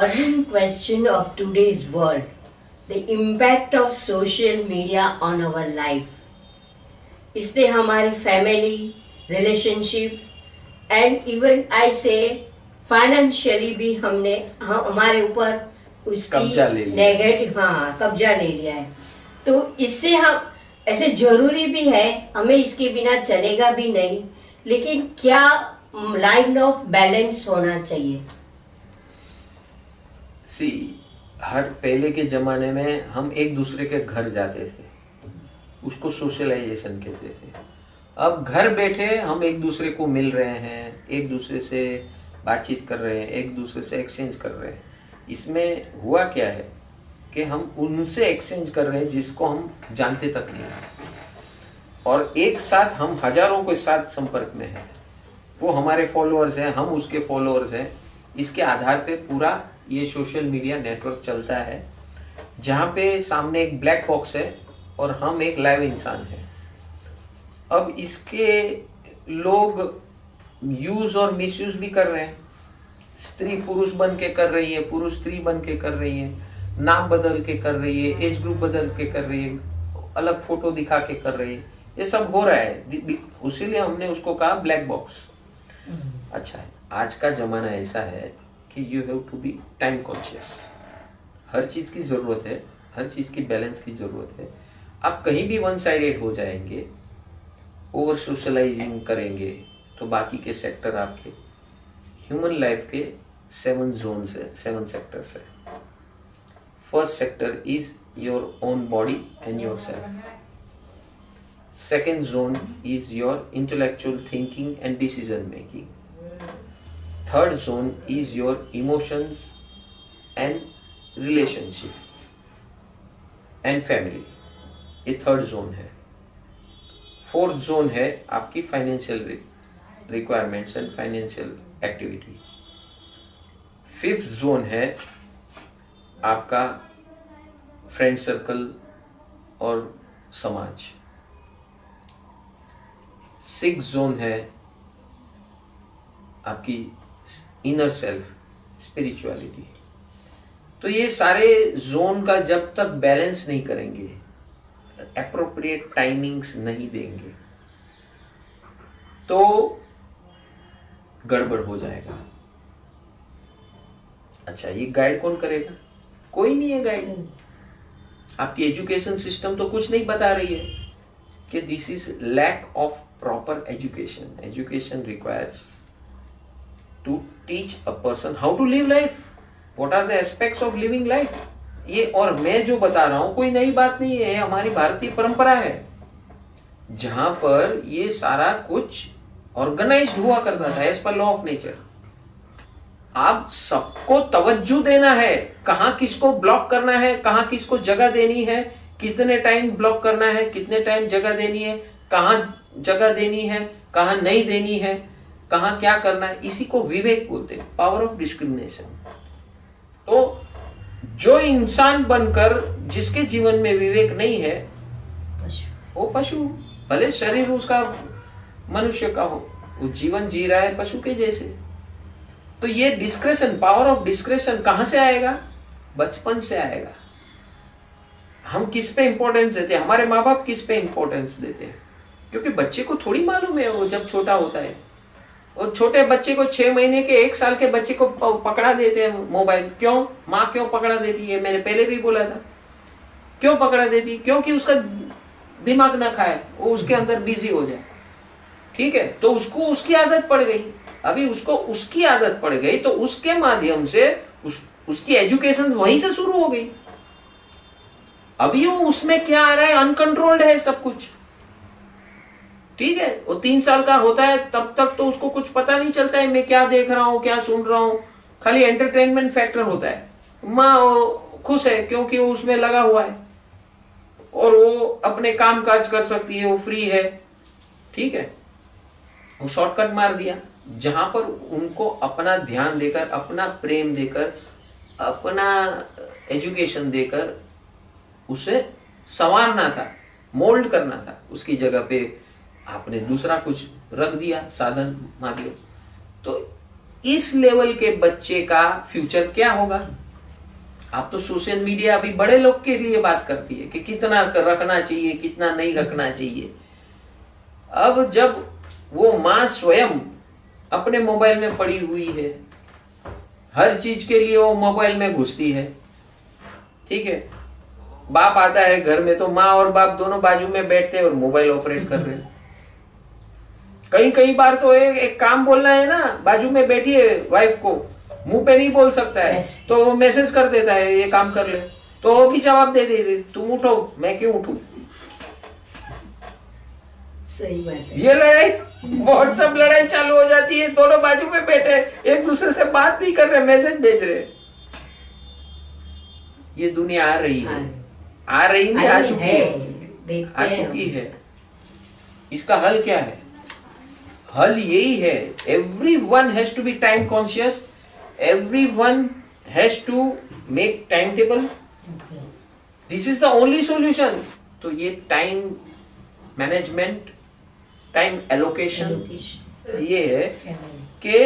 Burning question of today's world, the impact of social media on our life. इससे हमारी family, relationship and even I से financially भी हमारे ऊपर उसकी नेगेटिव कब्जा ले लिया है। तो इससे हम ऐसे जरूरी भी है, हमें इसके बिना चलेगा भी नहीं, लेकिन क्या लाइन ऑफ बैलेंस होना चाहिए। हर पहले के जमाने में हम एक दूसरे के घर जाते थे, उसको सोशलाइजेशन कहते थे। अब घर बैठे हम एक दूसरे को मिल रहे हैं, एक दूसरे से बातचीत कर रहे हैं, एक दूसरे से एक्सचेंज कर रहे हैं। इसमें हुआ क्या है कि हम उनसे एक्सचेंज कर रहे हैं जिसको हम जानते तक नहीं हैं, और एक साथ हम हजारों के साथ संपर्क में हैं। वो हमारे फॉलोअर्स हैं, हम उसके फॉलोअर्स हैं। इसके आधार पे पूरा ये सोशल मीडिया नेटवर्क चलता है, जहाँ पे सामने एक ब्लैक बॉक्स है और हम एक लाइव इंसान है। अब इसके लोग यूज और मिसयूज भी कर रहे हैं। स्त्री पुरुष बन के कर रही है, पुरुष स्त्री बन के कर रही है, नाम बदल के कर रही है, एज ग्रुप बदल के कर रही है, अलग फोटो दिखा के कर रही है। ये सब हो रहा है, उसीलिए हमने उसको कहा ब्लैक बॉक्स। अच्छा है, आज का जमाना ऐसा है कि you have to be time conscious. हर चीज की जरूरत है, हर चीज की बैलेंस की जरूरत है। आप कहीं भी वन साइडेड हो जाएंगे, ओवर सोशलाइजिंग करेंगे, तो बाकी के सेक्टर आपके ह्यूमन लाइफ के 7 जोन्स है, 7 सेक्टर्स है। First sector is your own body and your self. Second zone is your intellectual thinking and decision making. Third zone is your emotions and relationship and family, ये third zone है। Fourth zone है आपकी financial requirements and financial activity. Fifth zone है आपका friend circle और समाज। Sixth zone है आपकी इनर सेल्फ, स्पिरिचुअलिटी। तो ये सारे जोन का जब तक बैलेंस नहीं करेंगे, एप्रोप्रिएट टाइमिंग्स नहीं देंगे, तो गड़बड़ हो जाएगा। अच्छा, ये गाइड कौन करेगा? कोई नहीं है गाइड। आपकी एजुकेशन सिस्टम तो कुछ नहीं बता रही है कि this is lack of proper education. Education requires to teach a person how to live life, what are the aspects of living life. ये और मैं जो बता रहा हूं कोई नई बात नहीं है, हमारी भारतीय परंपरा है, जहां पर ये सारा कुछ ऑर्गेनाइज्ड हुआ करता था as per law of nature. आप सबको तवज्जो देना है, कहां किसको ब्लॉक करना है, कहां किसको जगह देनी है, कितने टाइम ब्लॉक करना है, कितने टाइम जगह देनी है, कहां जगह देनी है, कहां नहीं देनी है, कहां क्या करना है। इसी को विवेक बोलते हैं, पावर ऑफ डिस्क्रिमिनेशन। तो जो इंसान बनकर जिसके जीवन में विवेक नहीं है, वो पशु, भले शरीर उसका मनुष्य का हो, वो जीवन जी रहा है पशु के जैसे। तो ये डिस्क्रेशन, पावर ऑफ डिस्क्रेशन कहां से आएगा? बचपन से आएगा। हम किस पे इंपॉर्टेंस देते हैं, हमारे माँ बाप किस पे इंपॉर्टेंस देते हैं? क्योंकि बच्चे को थोड़ी मालूम है, वो जब छोटा होता है, और छोटे बच्चे को 6 महीने के 1 साल के बच्चे को पकड़ा देते हैं मोबाइल। क्यों? माँ क्यों पकड़ा देती है? मैंने पहले भी बोला था, क्यों पकड़ा देती? क्योंकि उसका दिमाग ना खाए, वो उसके अंदर बिजी हो जाए। ठीक है, तो उसको उसकी आदत पड़ गई। अभी उसको उसकी आदत पड़ गई, तो उसके माध्यम से उसकी एजुकेशन वहीं से शुरू हो गई। अभी वो उसमें क्या आ रहा है, अनकंट्रोल्ड है सब कुछ। ठीक है, वो 3 साल का होता है, तब तक तो उसको कुछ पता नहीं चलता है मैं क्या देख रहा हूं, क्या सुन रहा हूं, खाली एंटरटेनमेंट फैक्टर होता है। माँ खुश है क्योंकि वो उसमें लगा हुआ है, और वो अपने काम काज कर सकती है, वो फ्री है। ठीक है, वो शॉर्टकट मार दिया, जहां पर उनको अपना ध्यान देकर, अपना प्रेम देकर, अपना एजुकेशन देकर उसे संवारना था, मोल्ड करना था। उसकी जगह पे आपने दूसरा कुछ रख दिया, साधन माध्यम। तो इस लेवल के बच्चे का फ्यूचर क्या होगा? आप तो सोशल मीडिया अभी बड़े लोग के लिए बात करती है कि कितना रखना चाहिए, कितना नहीं रखना चाहिए। अब जब वो माँ स्वयं अपने मोबाइल में पड़ी हुई है, हर चीज के लिए वो मोबाइल में घुसती है, ठीक है, बाप आता है घर में तो माँ और बाप दोनों बाजू में बैठते हैं और मोबाइल ऑपरेट कर रहे हैं। कई बार तो एक काम बोलना है ना, बाजू में बैठी है वाइफ को, मुंह पे नहीं बोल सकता है, तो वो मैसेज कर देता है ये काम कर ले, तो वो भी जवाब दे देते तुम उठो, मैं क्यों उठूं। सही बात है। ये लड़ाई, व्हाट्सएप लड़ाई चालू हो जाती है, दोनों बाजू में बैठे एक दूसरे से बात नहीं कर रहे, मैसेज भेज रहे। ये दुनिया आ रही है, आ रही नहीं, आ चुकी है। इसका हल क्या है? हल यही है, everyone has to be time conscious, everyone has to make timetable. This is the only solution. तो ये टाइम मैनेजमेंट, टाइम एलोकेशन, ये है कि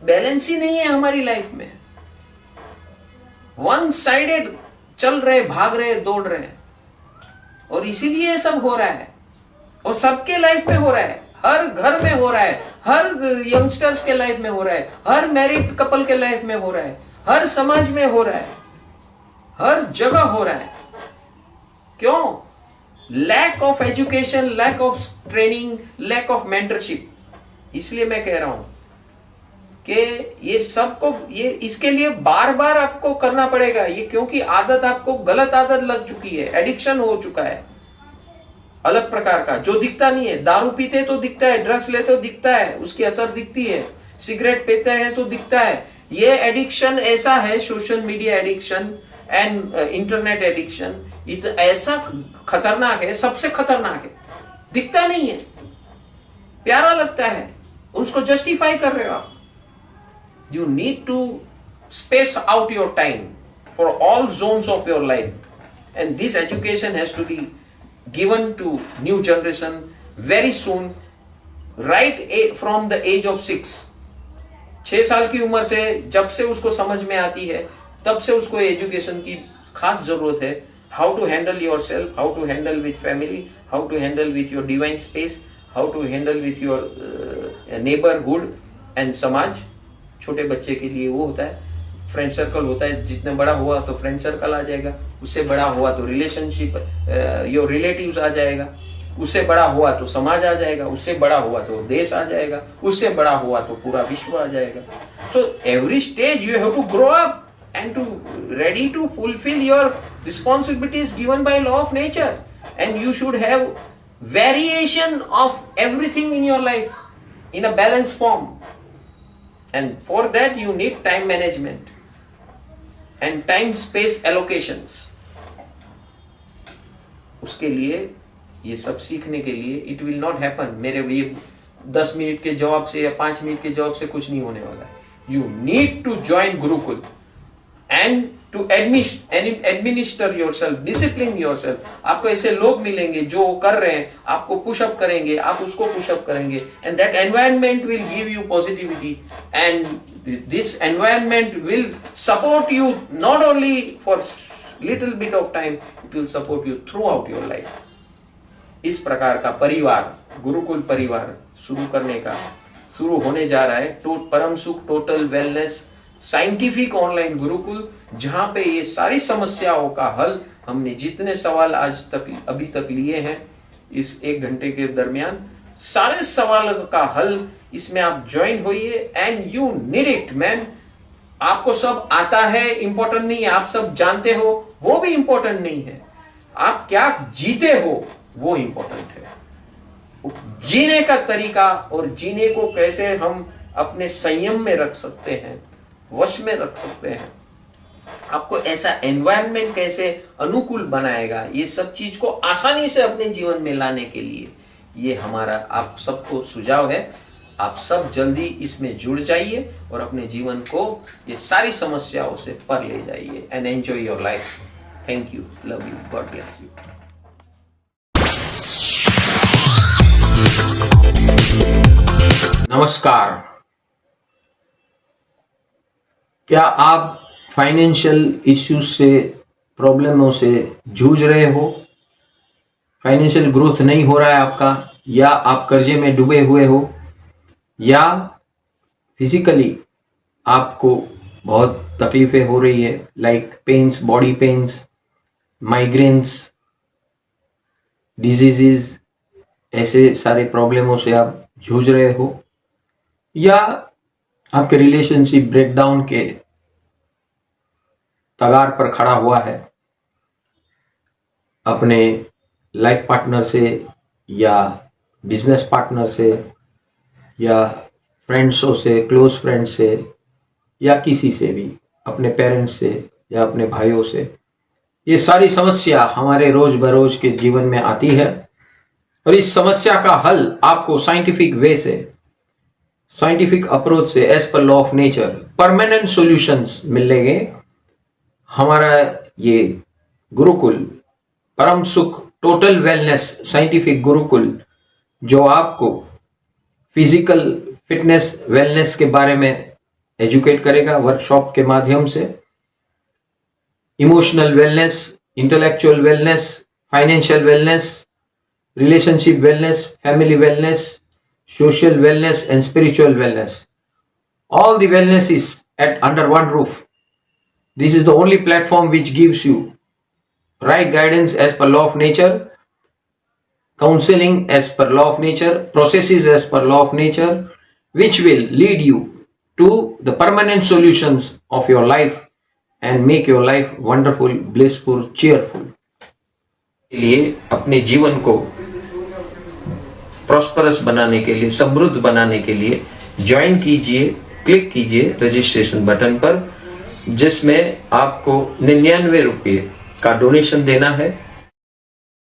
बैलेंस ही नहीं है हमारी लाइफ में। वन साइडेड चल रहे, भाग रहे, दौड़ रहे, और इसीलिए ये सब हो रहा है। और सबके लाइफ में हो रहा है, हर घर में हो रहा है, हर यंगस्टर्स के लाइफ में हो रहा है, हर मैरिड कपल के लाइफ में हो रहा है, हर समाज में हो रहा है, हर जगह हो रहा है। क्यों? Lack of education, lack of training, lack of mentorship. इसलिए मैं कह रहा हूं कि ये सबको, ये इसके लिए बार बार आपको करना पड़ेगा ये, क्योंकि आदत, आपको गलत आदत लग चुकी है, एडिक्शन हो चुका है अलग प्रकार का, जो दिखता नहीं है। दारू पीते तो दिखता है, ड्रग्स लेते तो दिखता है, उसकी असर दिखती है, सिगरेट पीते हैं तो दिखता है। ये एडिक्शन ऐसा है, social media addiction and internet addiction, ऐसा खतरनाक है, सबसे खतरनाक है। दिखता नहीं है, प्यारा लगता है, उसको जस्टिफाई कर रहे हो आप। You need to space out your time for all zones of your life, and this education has to be given to new generation very soon, right from the age of 6 साल की उम्र से, जब से उसको समझ में आती है तब से उसको एजुकेशन की खास जरूरत है। How to handle your self, how to handle with family, how to handle with your divine space, how to handle with your neighbourhood and समाज। छोटे बच्चे के लिए वो होता है फ्रेंड सर्कल होता है, जितने बड़ा हुआ तो फ्रेंड सर्कल आ जाएगा, उससे बड़ा हुआ तो रिलेशनशिप, योर रिलेटिव्स आ जाएगा, उससे बड़ा हुआ तो समाज आ जाएगा, उससे बड़ा हुआ तो देश आ जाएगा, उससे बड़ा हुआ तो पूरा विश्व आ जाएगा। So every stage you have to grow up and to ready to fulfil your responsibilities given by law of nature, and you should have variation of everything in your life in a balance form, and for that you need time management and time space allocations। उसके लिए, ये सब सीखने के लिए, it will not happen मेरे ये 10 minute के जवाब से या 5 मिनट के जवाब से कुछ नहीं होने वाला। You need to join Gurukul and to administer yourself, discipline yourself। आपको ऐसे लोग मिलेंगे जो कर रहे हैं, आपको पुशअप करेंगे, आप उसको पुशअप करेंगे, and that environment will give you positivity, and this environment will support you not only for little bit of time, it will support you throughout your life। इस प्रकार का परिवार, गुरुकुल परिवार शुरू होने जा रहा है। परम सुख total wellness scientific online Gurukul, जहां पे ये सारी समस्याओं का हल, हमने जितने सवाल आज तक अभी तक लिए हैं इस 1 घंटे के दरमियान, सारे सवालों का हल इसमें आप ज्वाइन होइए, and you need it man. आपको सब आता है इंपॉर्टेंट नहीं है, आप सब जानते हो वो भी इंपॉर्टेंट नहीं है, आप क्या जीते हो वो इंपॉर्टेंट है। जीने का तरीका और जीने को कैसे हम अपने संयम में रख सकते हैं, वश में रख सकते हैं, आपको ऐसा एनवायरनमेंट कैसे अनुकूल बनाएगा, ये सब चीज को आसानी से अपने जीवन में लाने के लिए ये हमारा आप सबको सुझाव है। आप सब जल्दी इसमें जुड़ जाइए और अपने जीवन को ये सारी समस्याओं से पर ले जाइए, and enjoy your life. Thank you, love you, God bless you. नमस्कार, क्या आप फाइनेंशियल इश्यूज से, प्रॉब्लमों से जूझ रहे हो? फाइनेंशियल ग्रोथ नहीं हो रहा है आपका, या आप कर्जे में डूबे हुए हो, या फिजिकली आपको बहुत तकलीफें हो रही है, like pains, body pains, migraines, diseases, ऐसे सारे प्रॉब्लमों से आप जूझ रहे हो, या आपके रिलेशनशिप ब्रेकडाउन के कगार पर खड़ा हुआ है अपने लाइफ पार्टनर से, या बिजनेस पार्टनर से, या फ्रेंड्सों से, क्लोज फ्रेंड से, या किसी से भी, अपने पेरेंट्स से या अपने भाइयों से। ये सारी समस्या हमारे रोज बरोज के जीवन में आती है, और इस समस्या का हल आपको साइंटिफिक वे से, साइंटिफिक अप्रोच से, as per law of nature, permanent solutions मिलेंगे। हमारा ये गुरुकुल परम सुख टोटल वेलनेस साइंटिफिक गुरुकुल, जो आपको फिजिकल फिटनेस वेलनेस के बारे में एजुकेट करेगा वर्कशॉप के माध्यम से, emotional wellness, intellectual wellness, financial wellness, relationship wellness, family wellness, social wellness and spiritual wellness. All the wellness is under one roof. This is the only platform which gives you right guidance as per law of nature, counseling as per law of nature, processes as per law of nature, which will lead you to the permanent solutions of your life and make your life wonderful, blissful, cheerful. लिए अपने जीवन को prosperous बनाने के लिए, समृद्ध बनाने के लिए ज्वाइन कीजिए, क्लिक कीजिए रजिस्ट्रेशन बटन पर, जिसमें आपको 99 रुपये का डोनेशन देना है